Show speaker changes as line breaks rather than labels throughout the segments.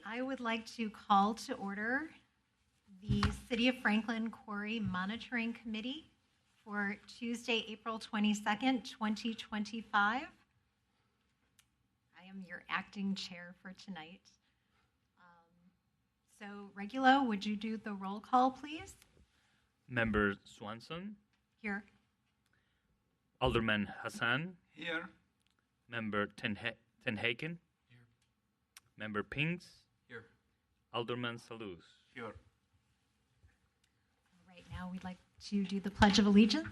I would like to call to order the City of Franklin Quarry Monitoring Committee for Tuesday, April 22nd, 2025. I am your acting chair for tonight. So, Regulo, would you do the roll call, please?
Member Swanson.
Here.
Alderman Hassan.
Here.
Member Tenhaken.
Here.
Member Pinks.
Here.
Alderman Salus.
Here.
All right, now we'd like to do the Pledge of Allegiance.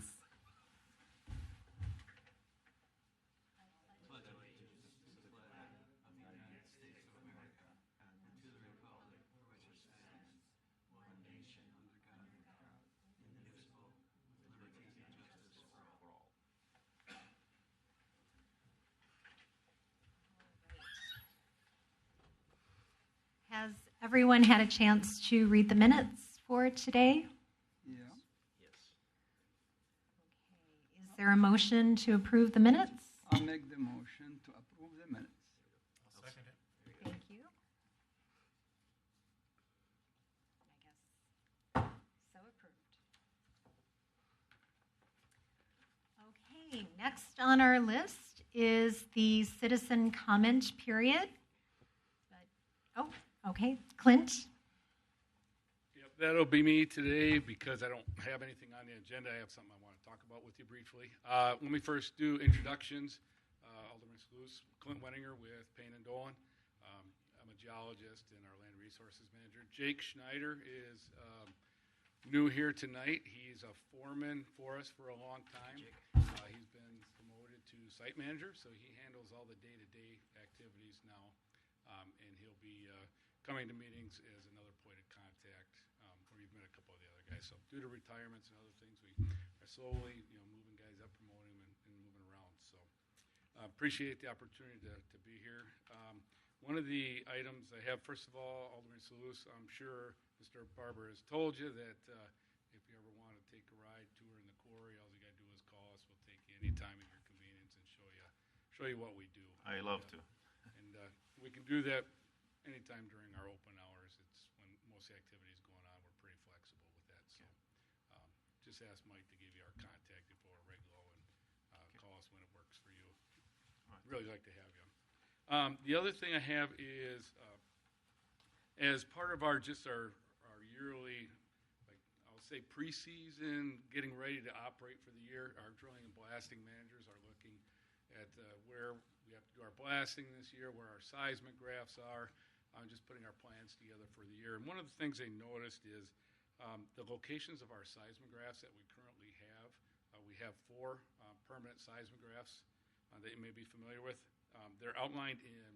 Has everyone had a chance to read the minutes for today?
Yeah.
Yes.
Okay. Is there a motion to approve the minutes?
I'll make the motion to approve the minutes.
I'll second it.
Thank you. I guess so approved. Okay, next on our list is the citizen comment period. Okay, Clint.
Yep, that'll be me today because I don't have anything on the agenda. I have something I want to talk about with you briefly. Let me first do introductions. Alderman Sluice, Clint Wenninger with Payne and Dolan. I'm a geologist and our land resources manager. Jake Schneider is new here tonight. He's a foreman for us for a long time. He's been promoted to site manager, so he handles all the day-to-day activities now, and he'll be coming to meetings as another point of contact, where you've met a couple of the other guys. So due to retirements and other things, we are slowly, moving guys up, promoting them, and moving around. So appreciate the opportunity to be here. One of the items I have, first of all, Alderman Salus, I'm sure Mr. Barber has told you that if you ever want to take a ride, tour in the quarry, all you got to do is call us. We'll take you anytime at your convenience and show you what we do.
I love to.
And we can do that anytime during our open hours. It's when most of the activity is going on. We're pretty flexible with that. So just ask Mike to give you our contact info or Reglo and call us when it works for you.
Right.
Really like to have you. The other thing I have is as part of our yearly, I'll say preseason, getting ready to operate for the year, our drilling and blasting managers are looking at where we have to do our blasting this year, where our seismic graphs are. Just putting our plans together for the year. And one of the things they noticed is the locations of our seismographs that we currently have. We have 4 permanent seismographs that you may be familiar with. They're outlined in,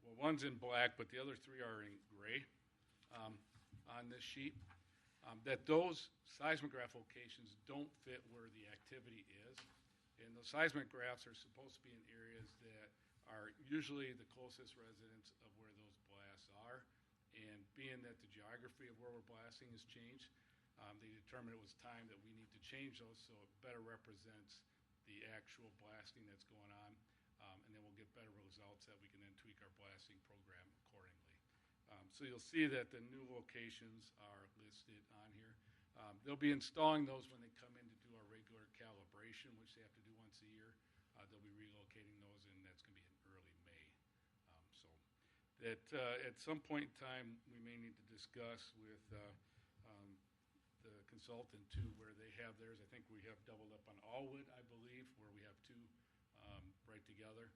well, one's in black, but the other 3 are in gray on this sheet. That those seismograph locations don't fit where the activity is. And those seismic graphs are supposed to be in areas that are usually the closest residents of where those blasts are. And being that the geography of where we're blasting has changed, they determined it was time that we need to change those so it better represents the actual blasting that's going on. And then we'll get better results that we can then tweak our blasting program accordingly. So you'll see that the new locations are listed on here. They'll be installing those when they come in to do our regular calibration, which they have to do once a year. They'll be relocating those, and that's going to be in early May. So that at some point in time, we may need to discuss with the consultant too, where they have theirs. I think we have doubled up on Allwood, I believe, where we have 2 right together.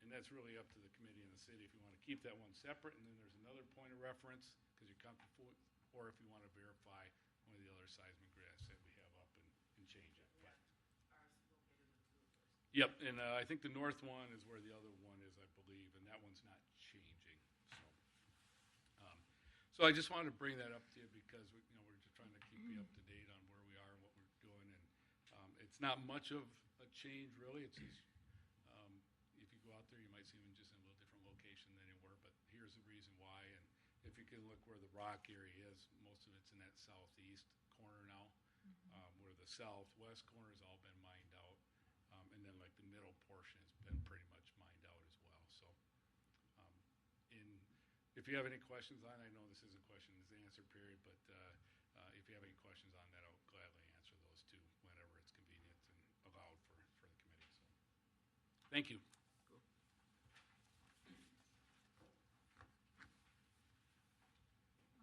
And that's really up to the committee and the city if you want to keep that one separate, and then there's another point of reference because you're comfortable, or if you want to verify one of the other seismic graphs that we have up and change it. But, yep, and I think the north one is where the other one is, I believe, and that one's not changing. So I just wanted to bring that up to you because we're just trying to keep you up to date on where we are and what we're doing, and it's not much of a change really. It's just, if you go out there, you might see them just in a little different location than they were, but here's the reason why. And if you can look where the rock area is, most of it's in that southeast corner now, where the southwest corner has all been mined out, and then like the middle portion has been pretty much mined out if you have any questions on it, I know this isn't question and answer period, but if you have any questions on that, I'll gladly answer those too whenever it's convenient and allowed for the committee. So, thank you.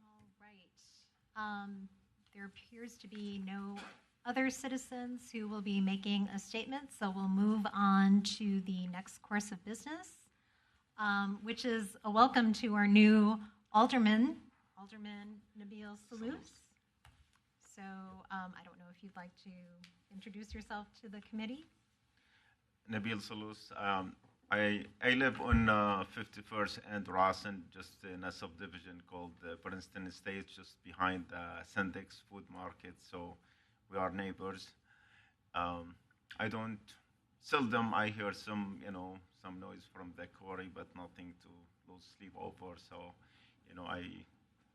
All right. There appears to be no other citizens who will be making a statement, so we'll move on to the next course of business, which is a welcome to our new Alderman Nabil Salous. So I don't know if you'd like to introduce yourself to the committee.
Nabil Salous. I live on 51st and Rawson, just in a subdivision called Princeton Estates, just behind the Sendix Food Market. So we are neighbors. I don't seldom I hear some noise from the quarry, but nothing to lose sleep over. So I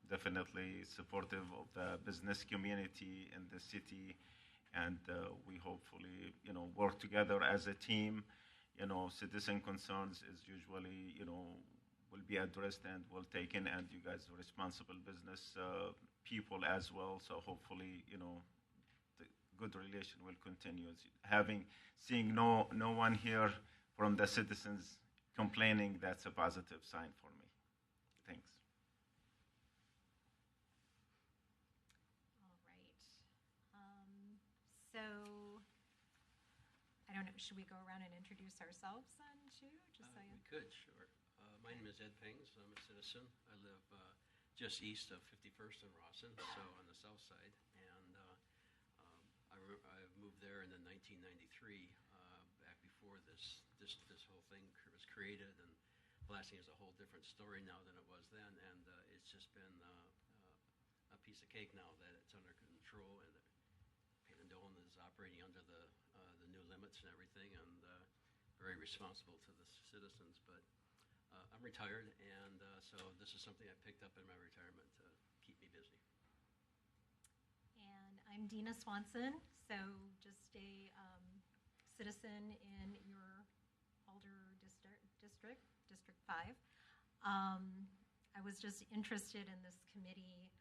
definitely supportive of the business community in the city, and we hopefully work together as a team. Citizen concerns is usually, will be addressed and will taken, and you guys are responsible business people as well. So hopefully, the good relation will continue. Seeing no one here from the citizens complaining, that's a positive sign for me. Thanks.
All right. So I don't know, should we go around and introduce ourselves then too? Just so you...
We could, sure. My name is Ed Pings. I'm a citizen. I live just east of 51st and Rawson, so on the south side. And I moved there in 1993, back before this whole thing was created. And blasting is a whole different story now than it was then. And it's just been a piece of cake now that it's under control, and Dolan is operating under the new limits and everything, and very responsible to the citizens. But I'm retired, and so this is something I picked up in my retirement to keep me busy.
And I'm Dina Swanson, so just a citizen in your Alder District 5. I was just interested in this committee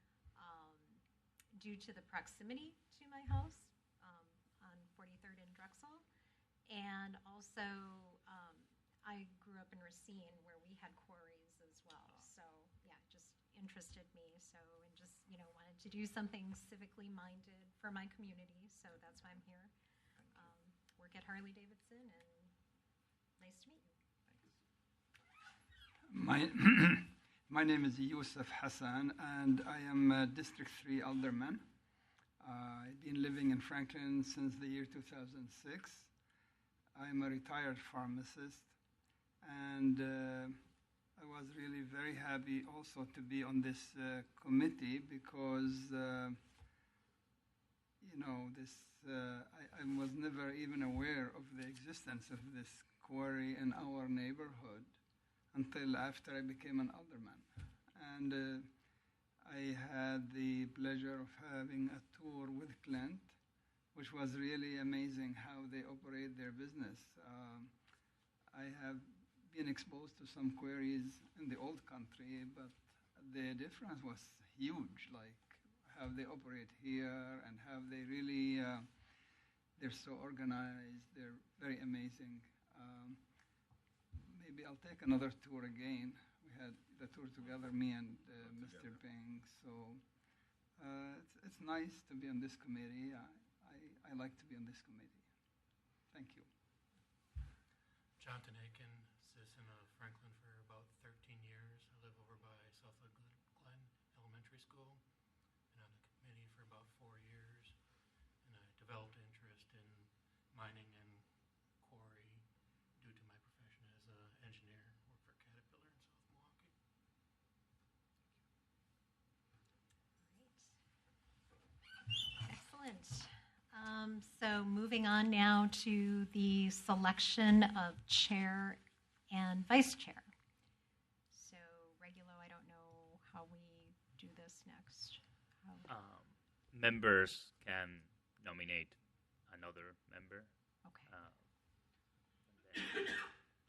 due to the proximity to my house on 43rd and Drexel. And also, I grew up in Racine where we had quarries as well. So, yeah, just interested me. So, and just, wanted to do something civically minded for my community. So that's why I'm here. Work at Harley Davidson, and nice to meet you.
My name is Yusuf Hassan, and I am a District 3 alderman. I've been living in Franklin since the year 2006. I'm a retired pharmacist, and I was really very happy also to be on this committee because, I was never even aware of the existence of this quarry in our neighborhood until after I became an alderman. And I had the pleasure of having a tour with Clint, which was really amazing how they operate their business. I have been exposed to some quarries in the old country, but the difference was huge, like how they operate here and how they really, they're so organized, they're very amazing. Maybe I'll take another tour again. We had the tour together, me and Mr. Ping. So it's nice to be on this committee. I like to be on this committee. Thank you.
Jonathan Aiken, citizen of Franklin for about 13 years. I live over by Southwood Glen Elementary School. Been on the committee for about 4 years, and I developed interest in mining and quarry due to my profession as an engineer. Work for Caterpillar in South Milwaukee.
Great. Excellent. So moving on now to the selection of chair and vice chair. So Regulo, I don't know how we do this next.
Members can nominate another member.
Okay.
And then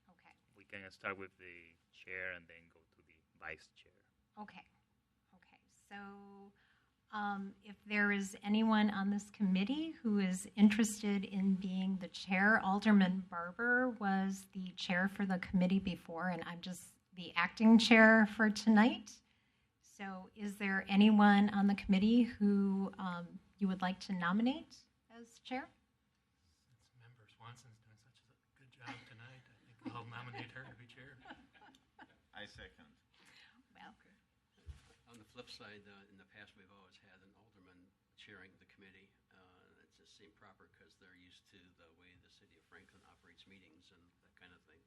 Okay.
we can start with the chair and then go to the vice chair.
Okay. Okay. So if there is anyone on this committee who is interested in being the chair, Alderman Barber was the chair for the committee before, and I'm just the acting chair for tonight. So is there anyone on the committee who you would like to nominate as chair?
Since Member Swanson's doing such a good job tonight, I think I'll nominate her to be chair.
I second.
Well,
On the flip side, in the past, we've always had an alderman chairing the committee. It just seemed proper because they're used to the way the city of Franklin operates meetings and that kind of thing.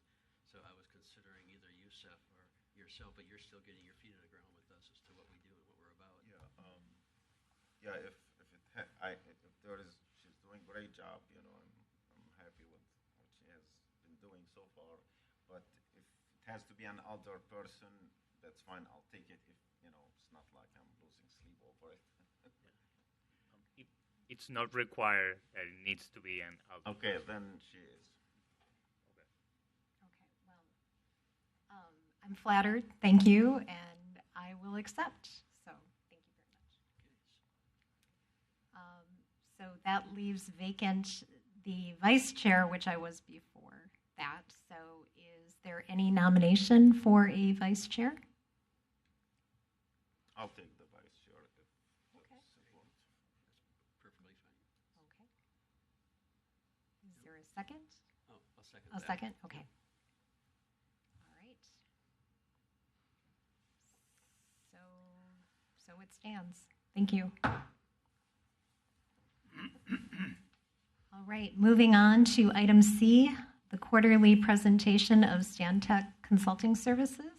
So I was considering either you, Seth, or yourself, but you're still getting your feet on the ground with us as to what we do and what we're about.
Yeah. If there is, she's doing a great job. I'm happy with what she has been doing so far. But if it has to be an older person, that's fine. I'll take it. If it's not like I'm losing sleep over it.
It's not required that it needs to be an alderman.
Okay, then she is.
okay. Well, I'm flattered. Thank you, and I will accept. So thank you very much. So that leaves vacant the vice chair, which I was before that. So is there any nomination for a vice chair?
I'll take the vice chair if
Okay.
that's important.
Perfectly fine.
Okay. Is there a second?
Oh, I'll second
A
that.
second? Okay. All right. So it stands. Thank you. All right, moving on to item C, the quarterly presentation of Stantec Consulting Services.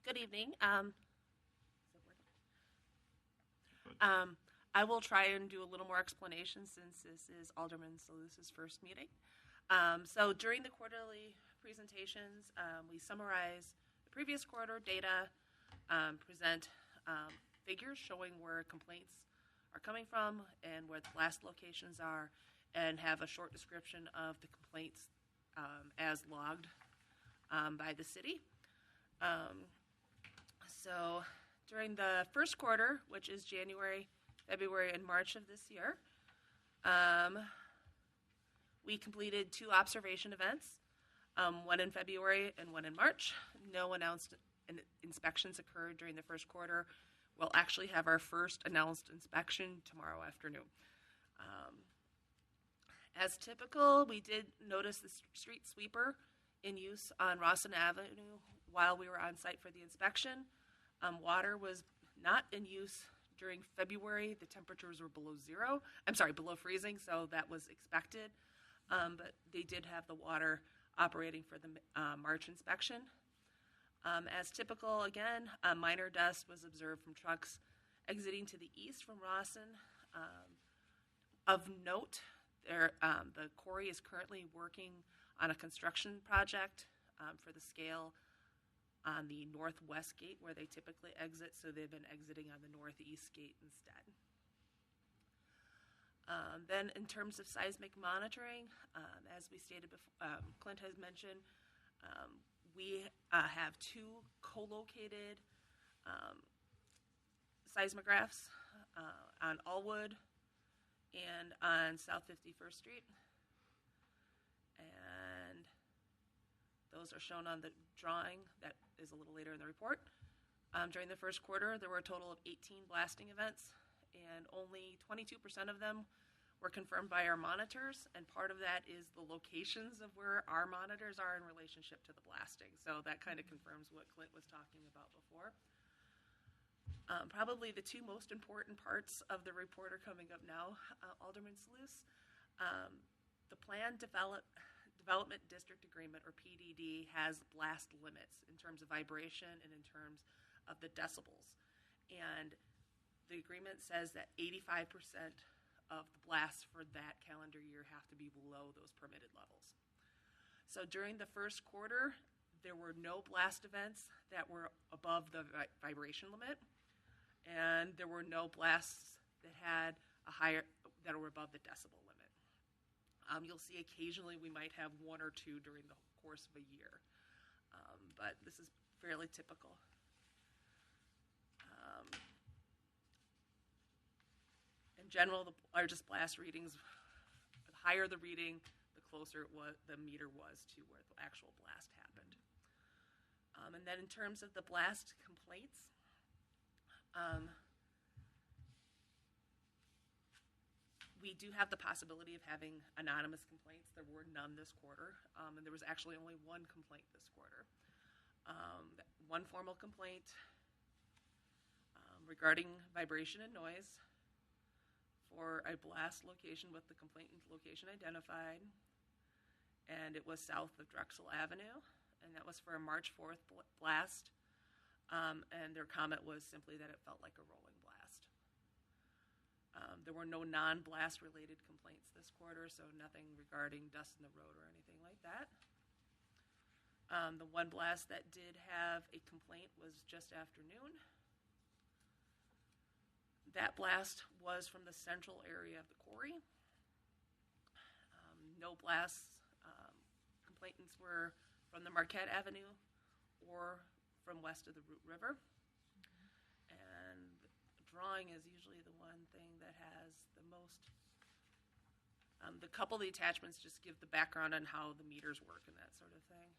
Good evening. I will try and do a little more explanation since this is Alderman Salus's first meeting. So during the quarterly presentations, we summarize the previous quarter data, present figures showing where complaints are coming from and where the last locations are, and have a short description of the complaints as logged by the city. So during the first quarter, which is January, February, and March of this year, we completed 2 observation events, one in February and one in March. No announced inspections occurred during the first quarter. We'll actually have our first announced inspection tomorrow afternoon. As typical, we did notice the street sweeper in use on Rawson Avenue while we were on site for the inspection. Water was not in use during February. The temperatures were below freezing, so that was expected. But they did have the water operating for the March inspection. As typical, again, minor dust was observed from trucks exiting to the east from Rawson. Of note, the Quarry is currently working on a construction project for the scale on the northwest gate where they typically exit, so they've been exiting on the northeast gate instead. Then in terms of seismic monitoring, as we stated before, Clint has mentioned, we have 2 co-located seismographs on Allwood and on South 51st Street. And those are shown on the drawing that is a little later in the report. During the first quarter, there were a total of 18 blasting events, and only 22% of them were confirmed by our monitors, and part of that is the locations of where our monitors are in relationship to the blasting. So that kind of confirms what Clint was talking about before. Probably the 2 most important parts of the report are coming up now. Alderman Salus, the Planned Development District Agreement, or PDD, has blast limits in terms of vibration and in terms of the decibels. And the agreement says that 85% of the blasts for that calendar year have to be below those permitted levels. So during the first quarter, there were no blast events that were above the vibration limit. and there were no blasts that had that were above the decibel limit. You'll see occasionally we might have one or two during the course of a year, but this is fairly typical. In general, the largest blast readings, the higher the reading, the closer the meter was to where the actual blast happened. And then in terms of the blast complaints, we do have the possibility of having anonymous complaints. There were none this quarter, and there was actually only one complaint this quarter. One formal complaint regarding vibration and noise for a blast location with the complainant location identified, and it was south of Drexel Avenue, and that was for a March 4th blast, and their comment was simply that it felt like a rolling blast. There were no non-blast related complaints this quarter, so nothing regarding dust in the road or anything like that. The one blast that did have a complaint was just after noon. That blast was from the central area of the quarry. No blasts. Complainants were from the Marquette Avenue or from west of the Root River. And drawing is usually the one thing that has the most. The couple of the attachments just give the background on how the meters work and that sort of thing.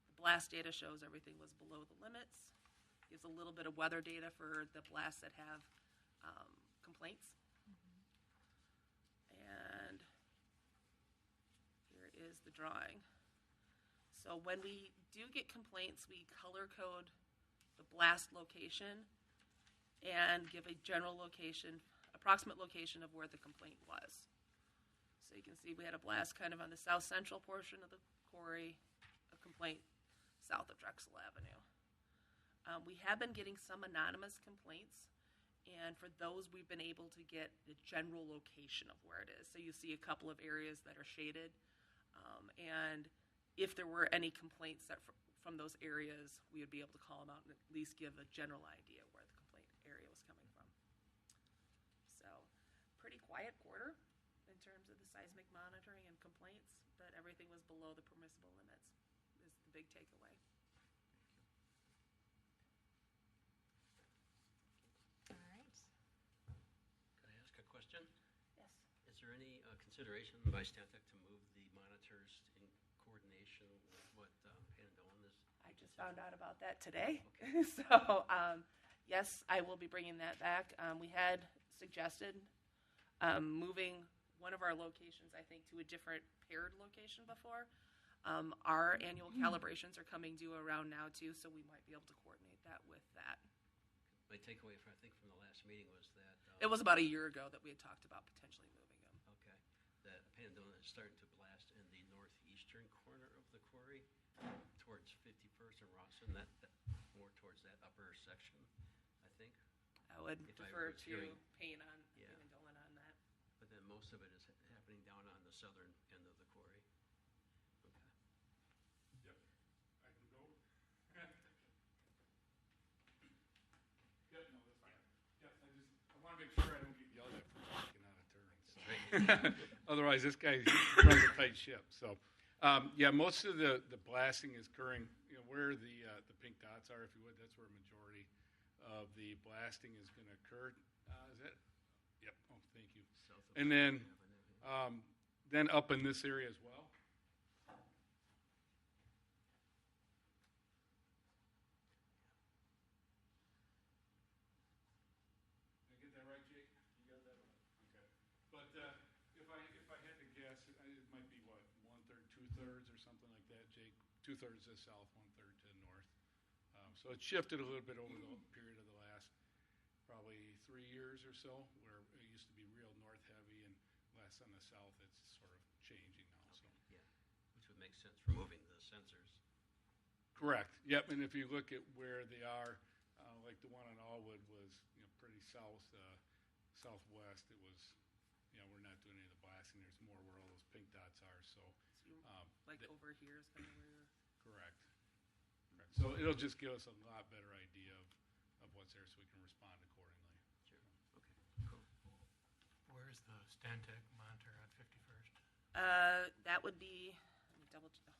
The blast data shows everything was below the limits. Gives a little bit of weather data for the blasts that have complaints. And here is the drawing. So when we do get complaints, we color code the blast location and give a general location, approximate location of where the complaint was. So you can see we had a blast kind of on the south central portion of the quarry, a complaint south of Drexel Avenue. We have been getting some anonymous complaints, and for those we've been able to get the general location of where it is. So you see a couple of areas that are shaded, and if there were any complaints that from those areas, we would be able to call them out and at least give a general idea where the complaint area was coming from. So pretty quiet quarter in terms of the seismic monitoring and complaints, but everything was below the permissible limits is the big takeaway.
All right.
Can I ask a question?
Yes.
Is there any consideration by Stantec to move the monitors in coordination with what Pandolan is?
I just found out about that today.
Okay.
So, yes, I will be bringing that back. We had suggested moving one of our locations, I think, to a different paired location before. Our annual calibrations are coming due around now, too, so we might be able to coordinate that with that.
My takeaway, I think, from the last meeting was that
It was about a year ago that we had talked about potentially moving them.
okay, that Pandolan is starting to blast in the northeastern corner of the quarry towards 51st and Rawson, that more towards that upper section, I think.
I would
If I
defer
was
to
hearing-
Payne and
Yeah.
Dolan on that.
But then most of it is happening down on the southern end of the quarry. Okay.
Yep. I can go. Yep, no, that's fine. Yep, I want to make sure I don't get yelled at for walking out of turn. So. Otherwise, this guy runs a tight ship. So, yeah, most of the blasting is occurring, where the pink dots are, if you would. That's where a majority of the blasting is going to occur. Is that? Yep. Oh, thank you.
South of
And then,
Avenue.
then up in this area as well. Did I get that right, Jake? You got that right? Okay. But if I had to guess, it might be what, 1/3, 2/3, or something like that, Jake. 2/3 to the south, 1/3 to the north. So it's shifted a little bit over the period of the last probably 3 years or so, where it used to be real north heavy and less on the south. It's sort of changing now. So
Yeah, which would make sense for moving the sensors.
correct. Yep. And if you look at where they are, like the one on Allwood was pretty southwest. It was we're not doing any of the blasting. There's more where all those pink dots are. So
So you, like over here is kind of where you're.
correct. So it'll just give us a lot better idea of what's there so we can respond accordingly.
Sure. Okay. Cool.
Where's the Stantec monitor on 51st?
That would be, let me double check.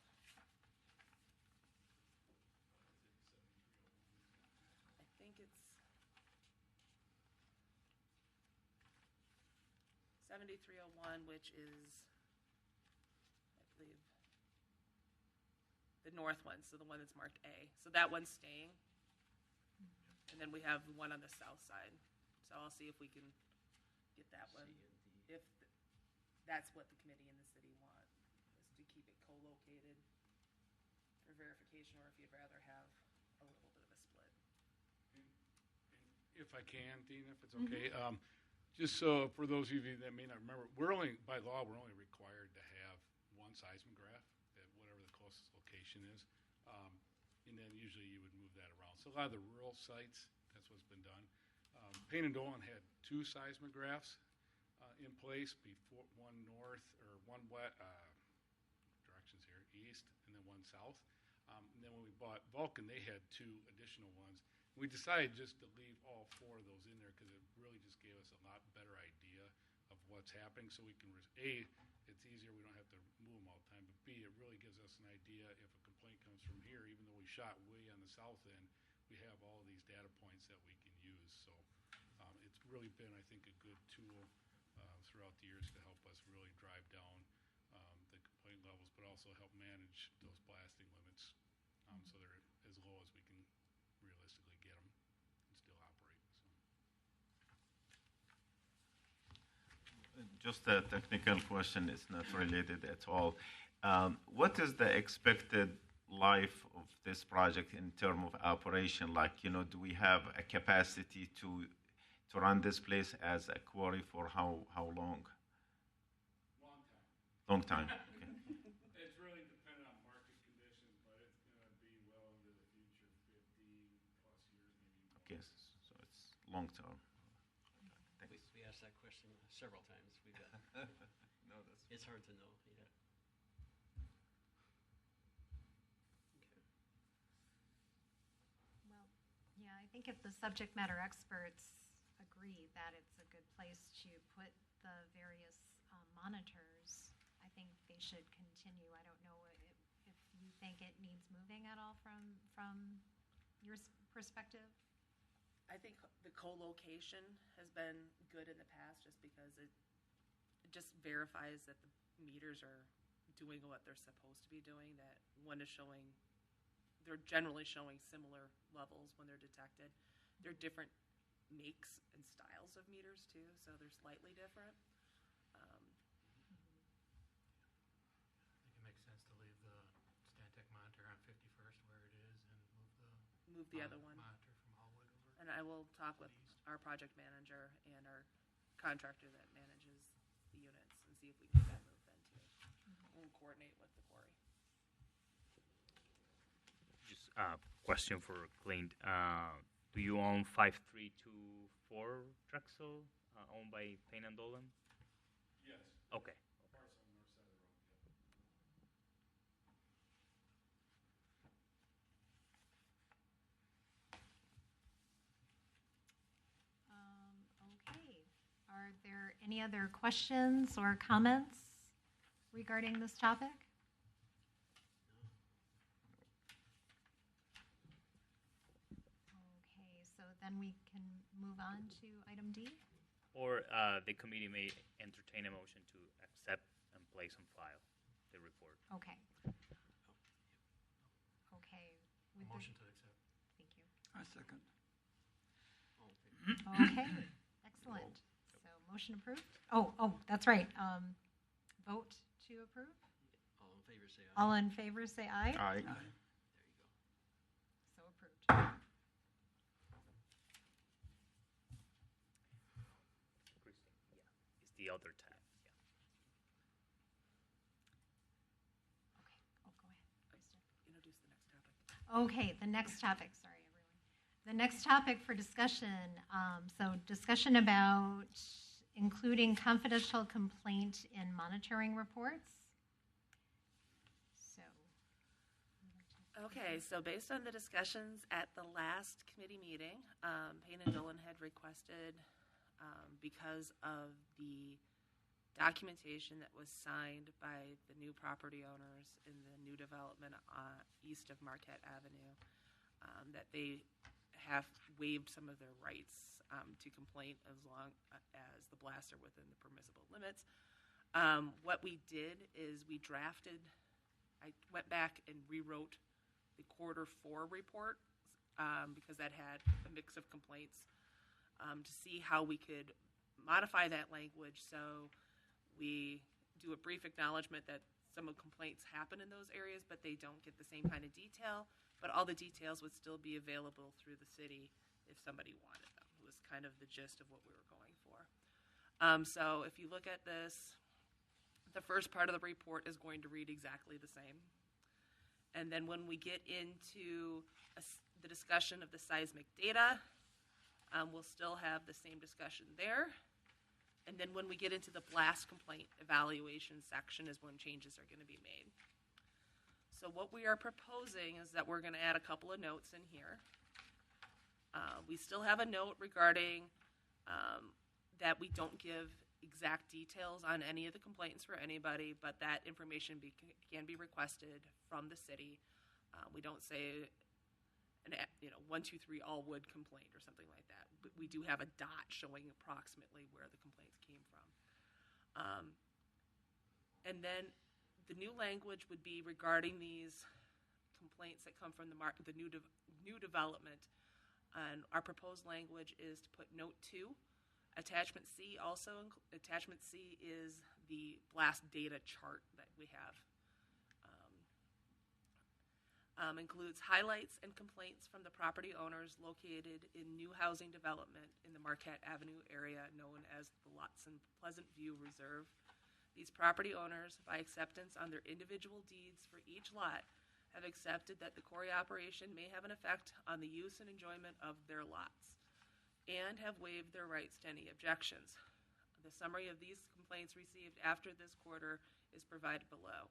I think it's 7301, which is, I believe, the north one, so the one that's marked A. So that one's staying. And then we have one on the south side. So I'll see if we can get that one. If that's what the committee and the city want, is to keep it co-located for verification, or if you'd rather have a little bit of a split.
If I can, Dean, if it's okay, just so for those of you that may not remember, by law, we're only required to have one seismograph at whatever the closest location is. And then usually you would move that around. So a lot of the rural sites, that's what's been done. Payne and Dolan had 2 seismographs in place before, one north or one west, directions here, east, and then one south. And then when we bought Vulcan, they had 2 additional ones. We decided just to leave all 4 of those in there because it really just gave us a lot better idea of what's happening. So we can, A, it's easier, we don't have to move them all the time, but B, it really gives us an idea if a complaint comes from here, even though we shot way on the south end, we have all of these data points that we can use. So it's really been, I think, a good tool throughout the years to help us really drive down the complaint levels, but also help manage those blasting limits so they're as low as we can realistically get them and still operate. So.
Just a technical question, it's not related at all. What is the expected life of this project in terms of operation? Like, do we have a capacity to run this place as a quarry for how long? Long time. Okay.
It's really dependent on market conditions, but it's going to be well into the future, 50 plus years maybe.
Okay, so it's long term. Thanks.
We asked that question several times. We've got.
No, that's
It's hard to know. Yeah. Okay.
Well, yeah, I think if the subject matter experts agree that it's a good place to put the various monitors, I think they should continue. I don't know if you think it needs moving at all from your perspective.
I think the co-location has been good in the past just because it just verifies that the meters are doing what they're supposed to be doing, that one is showing, they're generally showing similar levels when they're detected. They're different makes and styles of meters too, so they're slightly different.
I think it makes sense to leave the Stantec monitor on 51st where it is and
Move the other one.
monitor from Hallwood over.
And I will talk with our project manager and our contractor that manages the units and see if we can get that moved then too. We'll coordinate with the quarry.
Just a question for Clint. Do you own 5324 Drexel, owned by Payne and Dolan?
Yes.
Okay.
Parcel on the north side of the road.
Okay. Are there any other questions or comments regarding this topic? Okay, so then we can move on to item D.
Or the committee may entertain a motion to accept and place on file the report.
Okay. Okay. with the-
Motion to accept.
Thank you.
I second.
All in favor?
Okay, excellent. So motion approved? Oh, that's right. Vote to approve?
All in favor, say aye.
All in favor, say aye.
Aye.
There you go.
So approved.
Christine, yeah. It's the other tab. Yeah.
Okay, go ahead, Kristen.
Introduce the next topic.
Okay, the next topic, sorry, everyone. The next topic for discussion, so discussion about including confidential complaint in monitoring reports. So,
Okay, so based on the discussions at the last committee meeting, Payne and Dolan had requested, because of the documentation that was signed by the new property owners in the new development east of Marquette Avenue, that they have waived some of their rights to complaint as long as the blasts are within the permissible limits. What we did is I went back and rewrote the Q4 report because that had a mix of complaints to see how we could modify that language so we do a brief acknowledgement that some of complaints happen in those areas, but they don't get the same kind of detail, but all the details would still be available through the city if somebody wanted them. It was kind of the gist of what we were going for. So if you look at this, the first part of the report is going to read exactly the same. And then when we get into the discussion of the seismic data, we'll still have the same discussion there. And then when we get into the blast complaint evaluation section is when changes are going to be made. So what we are proposing is that we're going to add a couple of notes in here. We still have a note regarding that we don't give exact details on any of the complaints for anybody, but that information can be requested from the city. We don't say, 1, 2, 3, all wood complaint or something like that. But we do have a dot showing approximately where the complaints came from. And then the new language would be regarding these complaints that come from the new development. And our proposed language is to put note 2. Attachment C Attachment C is the blast data chart that we have. Includes highlights and complaints from the property owners located in new housing development in the Marquette Avenue area known as the Lotson Pleasant View Reserve. These property owners, by acceptance on their individual deeds for each lot, have accepted that the quarry operation may have an effect on the use and enjoyment of their lots, and have waived their rights to any objections. The summary of these complaints received after this quarter is provided below.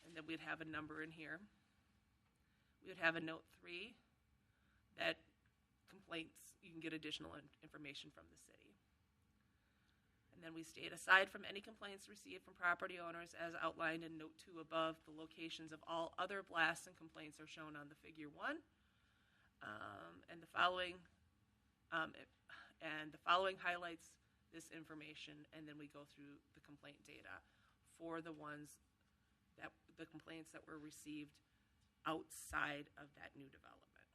And then we'd have a number in here. We would have a note 3 that complaints, you can get additional information from the city. And then we state, aside from any complaints received from property owners as outlined in note 2 above, the locations of all other blasts and complaints are shown on the figure 1. And the following highlights this information, and then we go through the complaint data for the complaints that were received outside of that new development.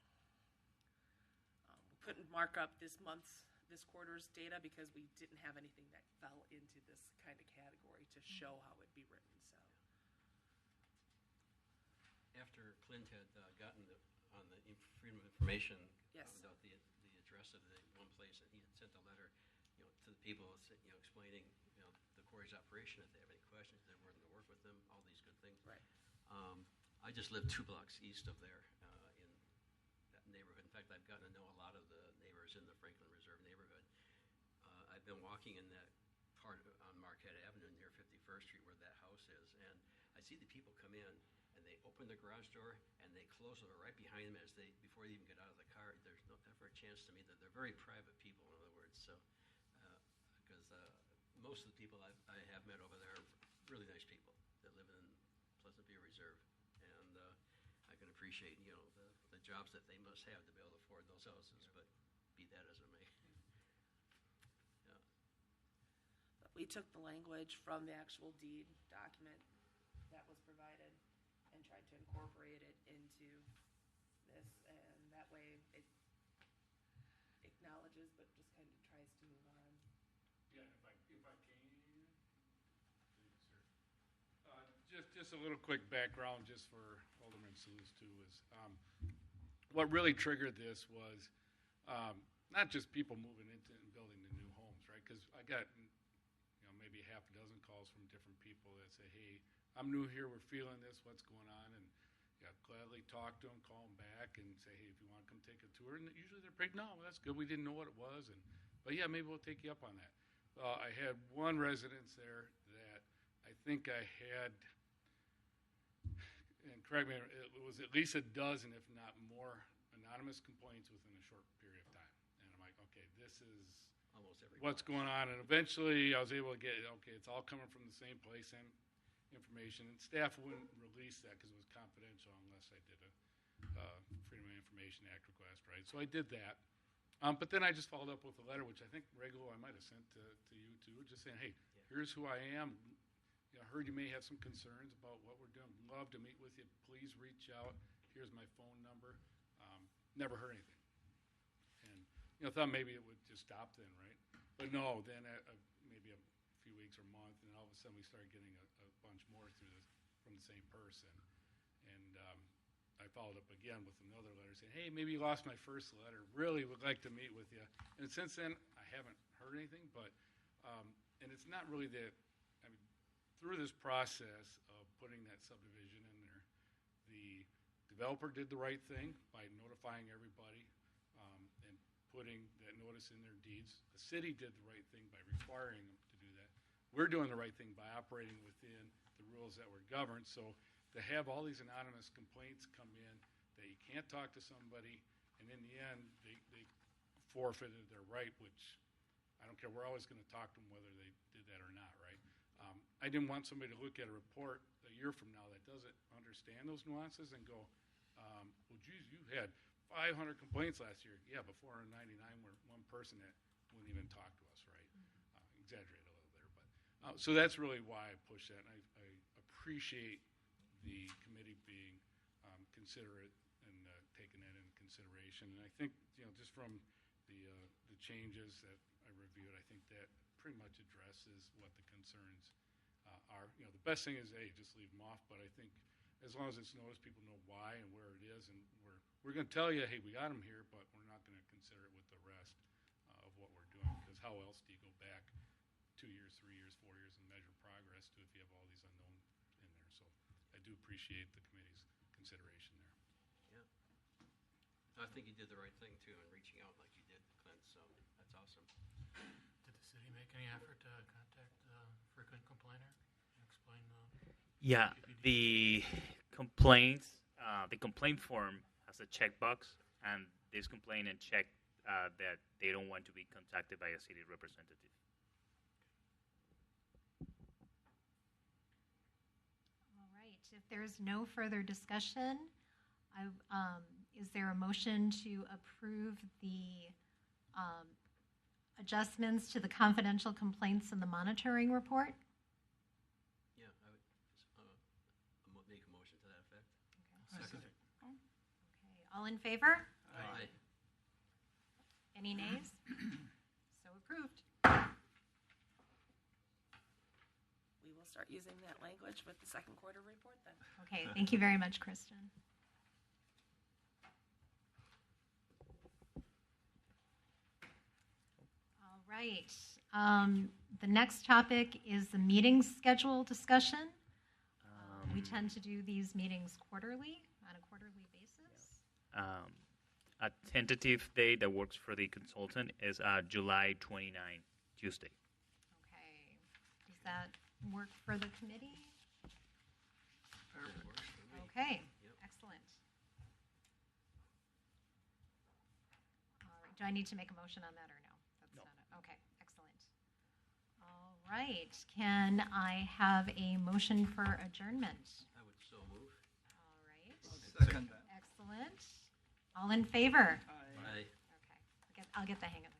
We couldn't mark up this quarter's data because we didn't have anything that fell into this kind of category to show how it'd be written. So
after Clint had gotten on the Freedom of Information
yes.
About the address of the one place, and he had sent a letter, to the people, explaining, the quarry's operation. If they have any questions, they're willing to work with them. All these good things.
Right.
I just live 2 blocks east of there in that neighborhood. In fact, I've gotten to know a lot of the neighbors in the Franklin Reserve neighborhood. I've been walking in that part on Marquette Avenue near 51st Street where that house is, and I see the people come in and they open the garage door and they close it right behind them before they even get out of the car. There's no ever a chance to meet them. They're very private people, in other words. So, because most of the people I have met over there are really nice people that live in Pleasant View Reserve, and I can appreciate the jobs that they must have to be able to afford those houses. But be that as it may.
We took the language from the actual deed document that was provided and tried to incorporate it into this, and that way it acknowledges but just kind of tries to move on.
Yeah, if I can. Just a little quick background just for Alderman Salus too is what really triggered this was not just people moving into and building the new homes, right? Because I got maybe half a dozen calls from different people that say, hey, I'm new here, we're feeling this, what's going on? And gladly talk to them, call them back and say, hey, if you want to come take a tour. And usually they're pretty, no, that's good, we didn't know what it was. But yeah, maybe we'll take you up on that. I had one residence there that I think I had and correct me, it was at least a dozen, if not more, anonymous complaints within a short period of time. And I'm like, okay, this is
Almost every
what's
month.
going on. And eventually I was able to get, okay, it's all coming from the same place, same information. And staff wouldn't release that because it was confidential unless I did a Freedom of Information Act request, right? So I did that. But then I just followed up with a letter, which I think, Regulo, I might have sent to you too, just saying, hey, here's who I am. I heard you may have some concerns about what we're doing. Love to meet with you. Please reach out. Here's my phone number. Never heard anything. And, thought maybe it would just stop then, right? But no, then maybe a few weeks or a month, and all of a sudden we started getting a bunch more from the same person. And I followed up again with another letter saying, hey, maybe you lost my first letter. Really would like to meet with you. And since then, I haven't heard anything. But and it's not really that. I mean, through this process of putting that subdivision in there, the developer did the right thing by notifying everybody and putting that notice in their deeds. The city did the right thing by requiring them to do that. We're doing the right thing by operating within the rules that we're governed. So to have all these anonymous complaints come in that you can't talk to somebody, and in the end, they forfeited their right, which I don't care. We're always going to talk to them whether they did that or not, right? I didn't want somebody to look at a report a year from now that doesn't understand those nuances and go, well, geez, you had 500 complaints last year. Yeah, but 499 were one person that wouldn't even talk to us, right? Exaggerate a little there. But so that's really why I push that. And I appreciate the committee being considerate and taking that into consideration. And I think, just from the changes that I reviewed, I think that pretty much addresses what the concerns are. The best thing is, hey, just leave them off. But I think as long as it's noticed, people know why and where it is, and we're going to tell you, hey, we got them here, but we're not going to consider it with the rest of what we're doing. Because how else do you go back 2 years, 3 years, 4 years and measure progress to if you have all these unknown in there? So I do appreciate the committee's consideration there.
Yeah. I think you did the right thing too in reaching out like you did, Clint. So that's awesome.
Did the city make any effort to contact the frequent complainer and explain the
Yeah,
PPD?
the complaint form has a checkbox, and this complainant checked that they don't want to be contacted by a city representative.
All right, if there's no further discussion, is there a motion to approve the adjustments to the confidential complaints in the monitoring report?
Yeah, I would make a motion to that effect.
Second.
Okay, all in favor?
Aye.
Any nays? So approved.
We will start using that language with the second quarter report then.
Okay, thank you very much, Kristen. All right. The next topic is the meeting schedule discussion. We tend to do these meetings quarterly, on a quarterly basis.
A tentative date that works for the consultant is July 29, Tuesday.
Okay. Does that work for the committee?
That works for me.
Okay,
Yep.
excellent. All right. Do I need to make a motion on that or no? That's
No.
not it. Okay, excellent. All right. Can I have a motion for adjournment?
I would so move.
All right.
Second that.
Excellent. All in favor?
Aye.
Aye.
Okay. I'll get the hang of